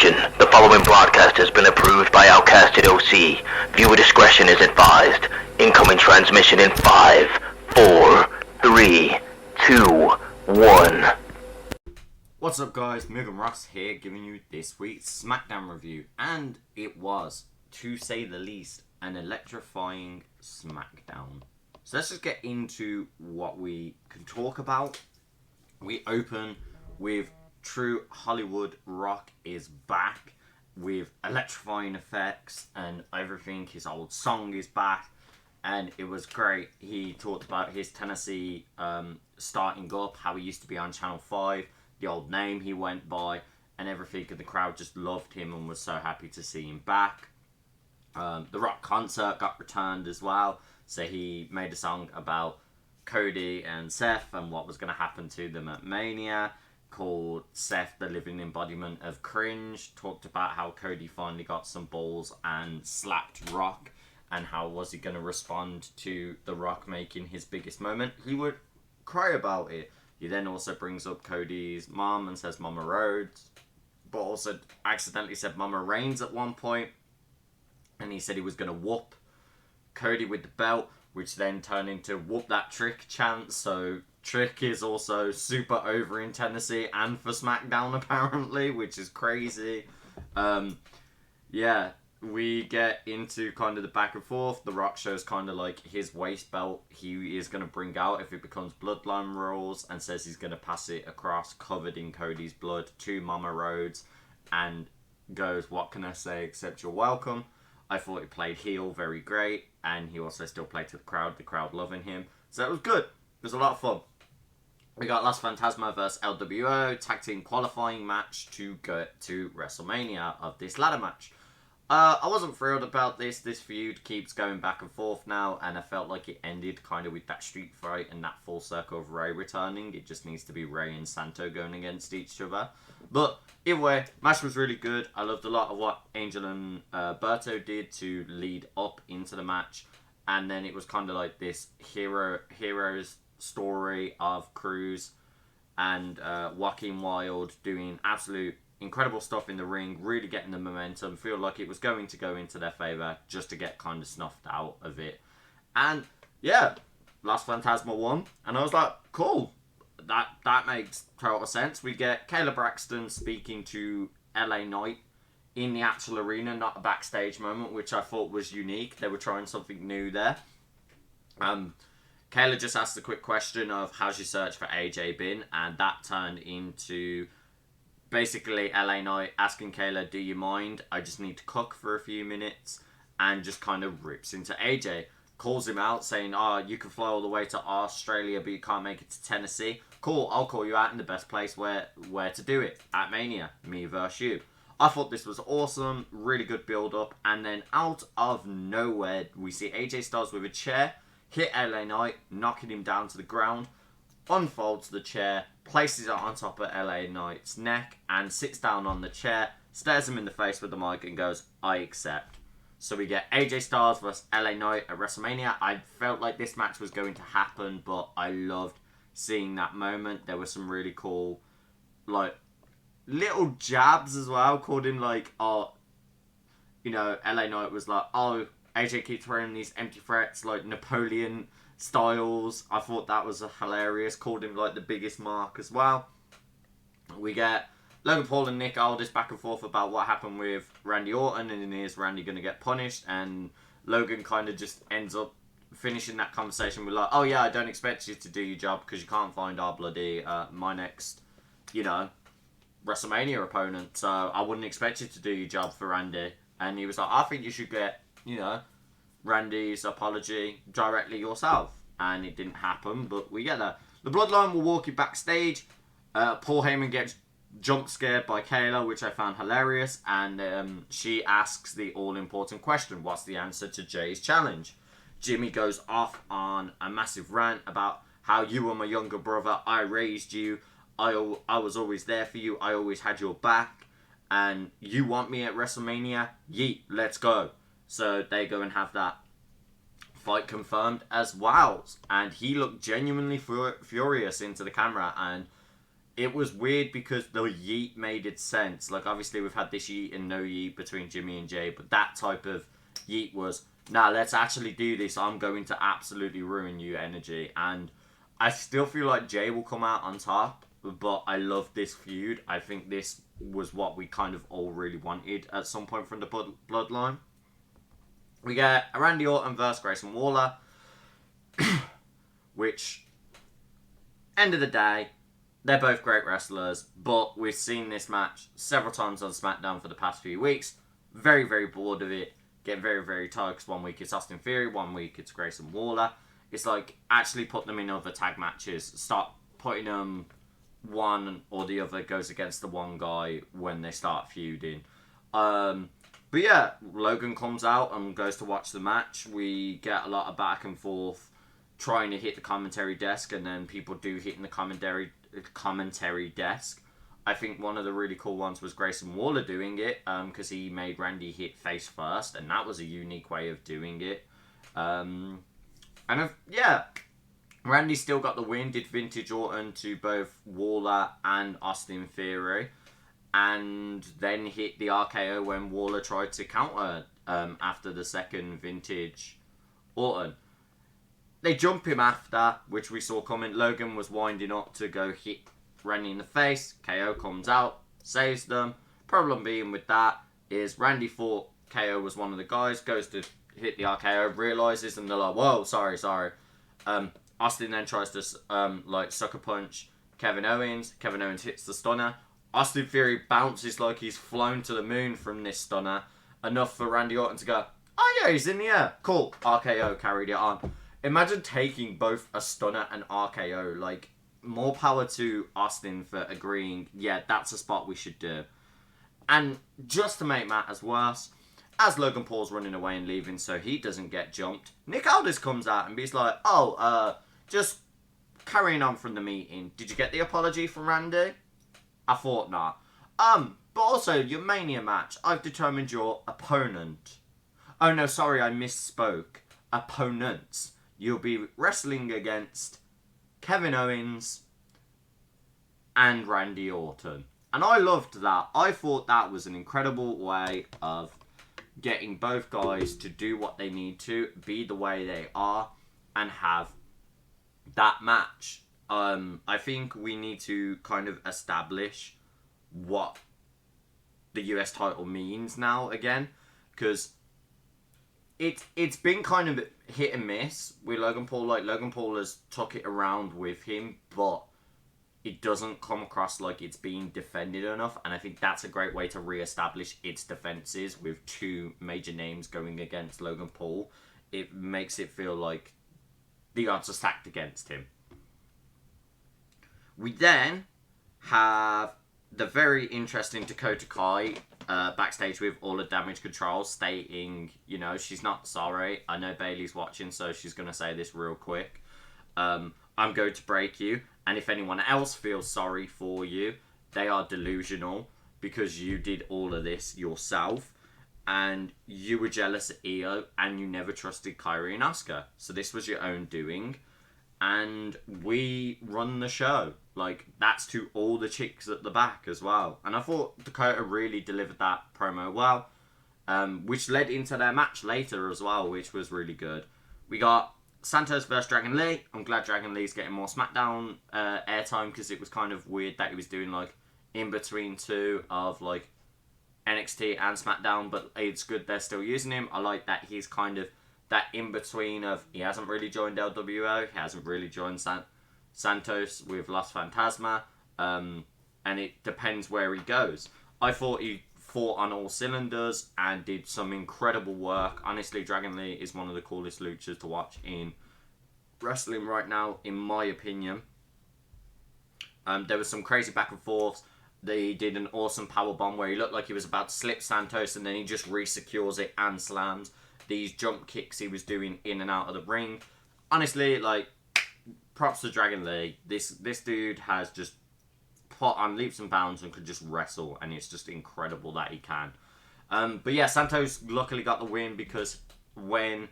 Attention, the following broadcast has been approved by Outcasted OC. Viewer discretion is advised. Incoming transmission in 5, 4, 3, 2, 1. What's up guys, Mugenross here giving you this week's Smackdown review, and it was, to say the least, an electrifying Smackdown. So let's just get into what we can talk about. We open with true Hollywood rock is back with electrifying effects and everything. His old song is back and it was great. He talked about his Tennessee starting up, how he used to be on Channel 5, the old name he went by and everything, and the crowd just loved him and was so happy to see him back. The rock concert got returned as well, so he made a song about Cody and Seth and what was going to happen to them at Mania, called Seth the living embodiment of cringe. Talked about how Cody finally got some balls and slapped Rock, and how was he going to respond to The Rock making his biggest moment. He would cry about it. He then also brings up Cody's mom and says Mama Rhodes, but also accidentally said Mama Reigns at one point, and he said he was going to whoop Cody with the belt, which then turned into whoop that Trick chant. So Trick is also super over in Tennessee and for SmackDown apparently, which is crazy. Yeah, we get into kind of the back and forth. The Rock shows kind of like his waist belt he is going to bring out if it becomes Bloodline Rules, and says he's going to pass it across covered in Cody's blood to Mama Rhodes, and goes, what can I say except you're welcome. I thought he played heel very great, and he also still played to the crowd loving him. So it was good. It was a lot of fun. We got Las Fantasma vs LWO tag team qualifying match to go to WrestleMania of this ladder match. I wasn't thrilled about this. This feud keeps going back and forth now, and I felt like it ended kind of with that street fight and that full circle of Ray returning. It just needs to be Ray and Santo going against each other. But either way, match was really good. I loved a lot of what Angel and Berto did to lead up into the match, and then it was kind of like this heroes story of Cruz and Joaquin Wilde doing absolute incredible stuff in the ring, really getting the momentum. Feel like it was going to go into their favour just to get kind of snuffed out of it. And yeah, Las Fantasma won, and I was like, cool, that makes total sense. We get Kayla Braxton speaking to LA Knight in the actual arena, not a backstage moment, which I thought was unique. They were trying something new there. Kayla just asked a quick question of how's your search for AJ been, and that turned into basically LA Knight asking Kayla, do you mind? I just need to cook for a few minutes, and just kind of rips into AJ. Calls him out saying, oh, you can fly all the way to Australia but you can't make it to Tennessee. Cool, I'll call you out in the best place where to do it, at Mania, me versus you. I thought this was awesome, really good build up, and then out of nowhere we see AJ Styles with a chair hit LA Knight, knocking him down to the ground, unfolds the chair, places it on top of LA Knight's neck, and sits down on the chair, stares him in the face with the mic and goes, I accept. So we get AJ Styles vs LA Knight at WrestleMania. I felt like this match was going to happen, but I loved seeing that moment. There were some really cool, like, little jabs as well. Called him like, oh, you know, LA Knight was like, oh, AJ keeps throwing these empty threats like Napoleon Styles. I thought that was hilarious. Called him like the biggest mark as well. We get Logan Paul and Nick Aldis back and forth about what happened with Randy Orton, and is Randy going to get punished? And Logan kind of just ends up finishing that conversation with like, oh yeah, I don't expect you to do your job because you can't find our bloody my next, you know, WrestleMania opponent, so I wouldn't expect you to do your job for Randy. And he was like, I think you should get, you know, Randy's apology directly yourself. And it didn't happen, but we get that. The Bloodline will walk you backstage. Paul Heyman gets jump scared by Kayla, which I found hilarious, and she asks the all-important question, what's the answer to Jay's challenge? Jimmy goes off on a massive rant about how you were my younger brother, I raised you, I was always there for you, I always had your back, and you want me at WrestleMania? Yeet, let's go. So they go and have that fight confirmed as well, and he looked genuinely furious into the camera, and it was weird because the yeet made its sense. Like, obviously, we've had this yeet and no yeet between Jimmy and Jay, but that type of yeet was, nah, let's actually do this. I'm going to absolutely ruin you energy. And I still feel like Jay will come out on top, but I love this feud. I think this was what we kind of all really wanted at some point from the bloodline. We get Randy Orton versus Grayson Waller, which, end of the day, they're both great wrestlers, but we've seen this match several times on SmackDown for the past few weeks. Very, very bored of it. Get very, very tired because 1 week it's Austin Theory, 1 week it's Grayson Waller. It's like, actually put them in other tag matches. Stop putting them one or the other goes against the one guy when they start feuding. But yeah, Logan comes out and goes to watch the match. We get a lot of back and forth trying to hit the commentary desk, and then people do hit in the commentary desk. I think one of the really cool ones was Grayson Waller doing it, because he made Randy hit face first, and that was a unique way of doing it. Randy still got the win, did vintage Orton to both Waller and Austin Theory, and then hit the RKO when Waller tried to counter after the second vintage Orton. They jump him after, which we saw coming. Logan was winding up to go hit Randy in the face. KO comes out, saves them. Problem being with that is Randy thought KO was one of the guys, goes to hit the RKO, realizes, and they're like, whoa, sorry. Austin then tries to sucker punch Kevin Owens. Kevin Owens hits the stunner. Austin Theory bounces like he's flown to the moon from this stunner. Enough for Randy Orton to go, oh yeah, he's in the air. Cool. RKO carried it on. Imagine taking both a stunner and RKO. Like, more power to Austin for agreeing, yeah, that's a spot we should do. And just to make matters worse, as Logan Paul's running away and leaving so he doesn't get jumped, Nick Aldis comes out and he's like, just carrying on from the meeting. Did you get the apology from Randy? I thought not. But also, your Mania match, I've determined your opponent. Oh no, sorry, I misspoke. Opponents. You'll be wrestling against Kevin Owens and Randy Orton. And I loved that. I thought that was an incredible way of getting both guys to do what they need to, be the way they are, and have that match. I think we need to kind of establish what the US title means now again, because it's been kind of hit and miss with Logan Paul. Like, Logan Paul has took it around with him, but it doesn't come across like it's being defended enough, and I think that's a great way to re-establish its defenses with two major names going against Logan Paul. It makes it feel like the odds are stacked against him. We then have the very interesting Dakota Kai backstage with all the Damage Control stating, you know, she's not sorry. I know Bayley's watching, so she's going to say this real quick. I'm going to break you, and if anyone else feels sorry for you, they are delusional because you did all of this yourself, and you were jealous of Io, and you never trusted Kairi and Asuka. So this was your own doing, and we run the show. Like, that's to all the chicks at the back as well. And I thought Dakota really delivered that promo well, which led into their match later as well, which was really good. We got Santos versus Dragon Lee. I'm glad Dragon Lee's getting more SmackDown airtime, because it was kind of weird that he was doing, like, in between two of, like, NXT and SmackDown, but it's good they're still using him. I like that he's kind of that in-between of, he hasn't really joined LWO, he hasn't really joined Santos with Los Fantasma, and it depends where he goes. I thought he fought on all cylinders and did some incredible work. Honestly, Dragon Lee is one of the coolest luchas to watch in wrestling right now, in my opinion. There was some crazy back and forths. They did an awesome powerbomb where he looked like he was about to slip Santos, and then he just re-secures it and slams. These jump kicks he was doing in and out of the ring. Honestly, like, props to Dragon Lee. This dude has just put on leaps and bounds and could just wrestle, and it's just incredible that he can. But yeah, Santos luckily got the win, because when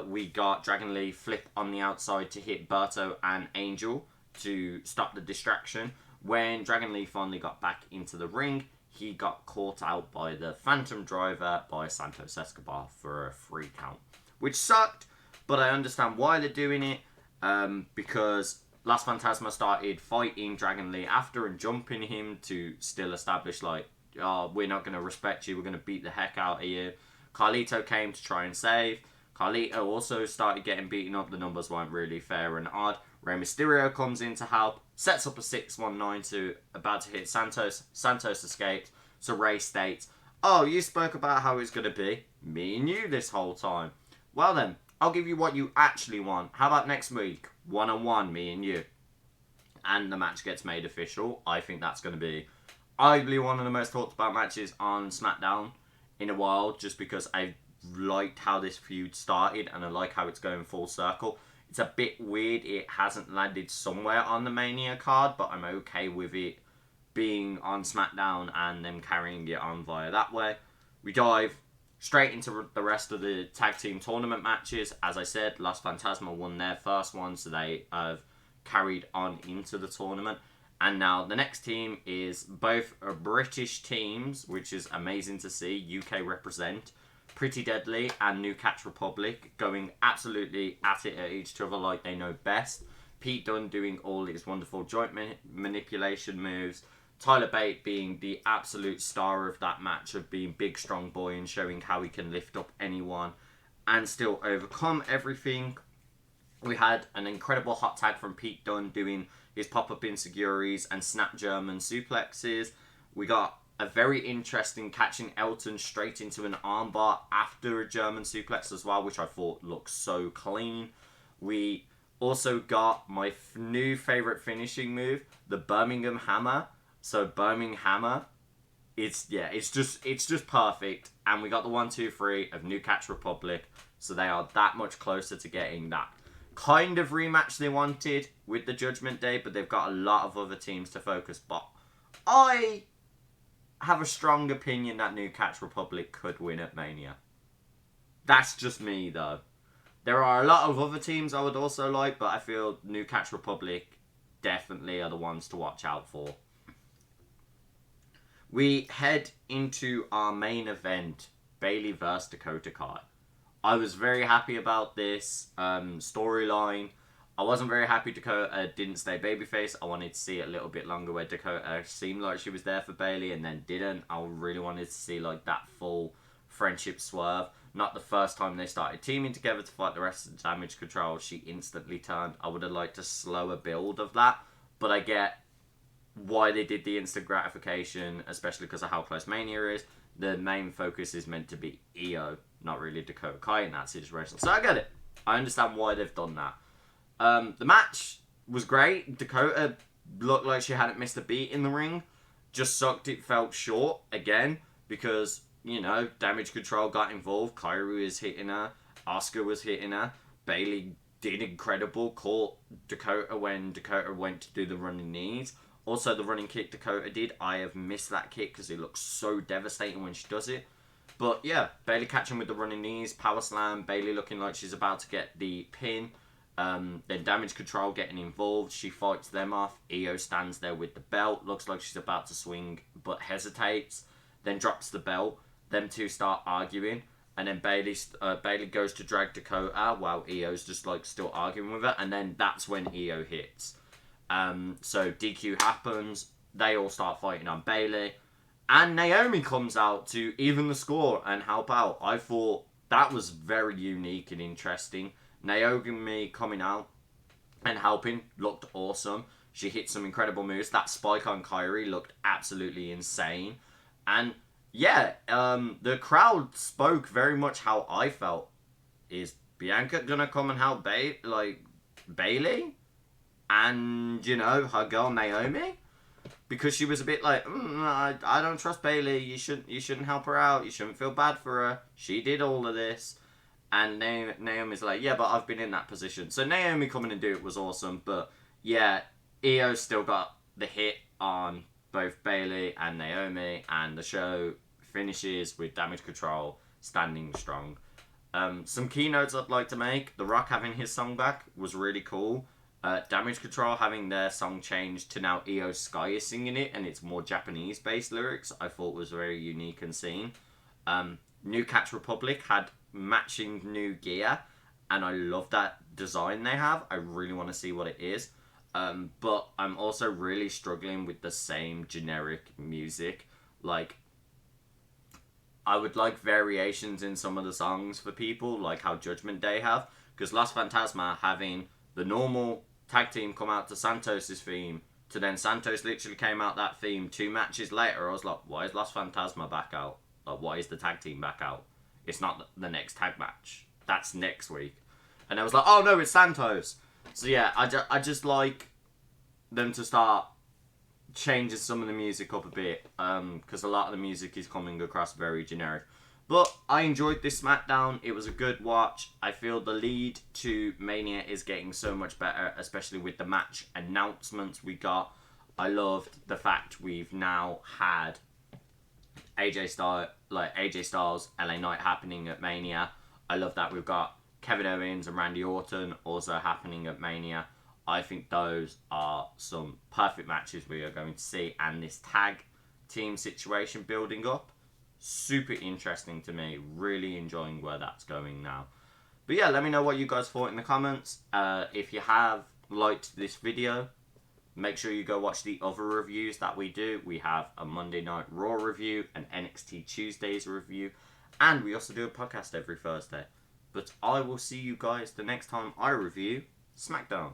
we got Dragon Lee flip on the outside to hit Berto and Angel to stop the distraction, When Dragon Lee finally got back into the ring, he got caught out by the Phantom Driver by Santos Escobar for a 3 count, which sucked, but I understand why they're doing it, because Las Fantasma started fighting Dragon Lee after and jumping him to still establish, like, oh, we're not going to respect you, we're going to beat the heck out of you. Carlito came to try and save. Carlito also started getting beaten up. The numbers weren't really fair and odd. Rey Mysterio comes in to help, sets up a 619 to about to hit Santos. Santos escapes. So Rey states, oh, you spoke about how it's going to be me and you this whole time. Well then, I'll give you what you actually want. How about next week? 1-on-1, me and you. And the match gets made official. I think that's going to be arguably one of the most talked about matches on SmackDown in a while, just because I liked how this feud started and I like how it's going full circle. It's a bit weird it hasn't landed somewhere on the Mania card, but I'm okay with it being on SmackDown and them carrying it on via that way. We dive straight into the rest of the tag team tournament matches. As I said, Las Fantasma won their first one, so they have carried on into the tournament. And now the next team is both British teams, which is amazing to see. UK represent. Pretty Deadly and New Catch Republic going absolutely at it at each other like they know best. Pete Dunne doing all his wonderful joint manipulation moves. Tyler Bate being the absolute star of that match, of being big strong boy and showing how he can lift up anyone and still overcome everything. We had an incredible hot tag from Pete Dunne doing his pop-up insecurities and snap German suplexes. We got a very interesting catching Elton straight into an armbar after a German suplex as well, which I thought looked so clean. We also got my new favourite finishing move, the Birmingham Hammer. So Birmingham Hammer, it's just perfect. And we got the 1-2-3 of New Catch Republic, so they are that much closer to getting that kind of rematch they wanted with the Judgment Day, but they've got a lot of other teams to focus. But I have a strong opinion that New Catch Republic could win at Mania. That's just me, though. There are a lot of other teams I would also like, but I feel New Catch Republic definitely are the ones to watch out for. We head into our main event, Bayley vs. Dakota Kai. I was very happy about this storyline. I wasn't very happy Dakota didn't stay babyface. I wanted to see it a little bit longer where Dakota seemed like she was there for Bayley and then didn't. I really wanted to see like that full friendship swerve. Not the first time they started teaming together to fight the rest of the Damage Control, she instantly turned. I would have liked a slower build of that, but I get why they did the instant gratification, especially because of how close Mania is. The main focus is meant to be Io, not really Dakota Kai in that situation. So I get it. I understand why they've done that. The match was great. Dakota looked like she hadn't missed a beat in the ring. Just sucked it felt short again because, you know, Damage Control got involved. Kairi was hitting her. Asuka was hitting her. Bayley did incredible. Caught Dakota when Dakota went to do the running knees. Also, the running kick Dakota did. I have missed that kick because it looks so devastating when she does it. But yeah, Bayley catching with the running knees. Power slam. Bayley looking like she's about to get the pin. Then Damage Control getting involved. She fights them off. Io stands there with the belt. Looks like she's about to swing, but hesitates. Then drops the belt. Them two start arguing. And then Bayley goes to drag Dakota while Io's just like still arguing with her. And then that's when Io hits. So DQ happens. They all start fighting on Bayley. And Naomi comes out to even the score and help out. I thought that was very unique and interesting. Naomi coming out and helping looked awesome. She hit some incredible moves. That spike on Kairi looked absolutely insane. And yeah, the crowd spoke very much how I felt. Is Bianca gonna come and help Bayley? And, you know, her girl Naomi? Because she was a bit like, I don't trust Bayley. You shouldn't help her out. You shouldn't feel bad for her. She did all of this. And Naomi's like, yeah, but I've been in that position. So Naomi coming and do it was awesome. But yeah, Io still got the hit on both Bayley and Naomi. And the show finishes with Damage Control standing strong. Some keynotes I'd like to make. The Rock having his song back was really cool. Damage Control having their song changed to now Io Sky is singing it, and it's more Japanese-based lyrics, I thought was very unique and seen. New Catch Republic had matching new gear, and I love that design they have. I really want to see what it is. But I'm also really struggling with the same generic music. Like, I would like variations in some of the songs for people, like how Judgment Day have. Because Los Fantasma having the normal tag team come out to Santos' theme, to then Santos literally came out that theme 2 matches later. I was like, why is Los Fantasma back out? Like, why is the tag team back out? It's not the next tag match. That's next week. And I was like, oh no, it's Santos. So yeah, I just like them to start changing some of the music up a bit, because a lot of the music is coming across very generic. But I enjoyed this SmackDown. It was a good watch. I feel the lead to Mania is getting so much better, especially with the match announcements we got. I loved the fact we've now had AJ Styles, LA Knight happening at Mania. I love that we've got Kevin Owens and Randy Orton also happening at Mania. I think those are some perfect matches we are going to see, and this tag team situation building up, super interesting to me. Really enjoying where that's going now. But yeah, let me know what you guys thought in the comments. If you have liked this video, make sure you go watch the other reviews that we do. We have a Monday Night Raw review, an NXT Tuesdays review, and we also do a podcast every Thursday. But I will see you guys the next time I review SmackDown.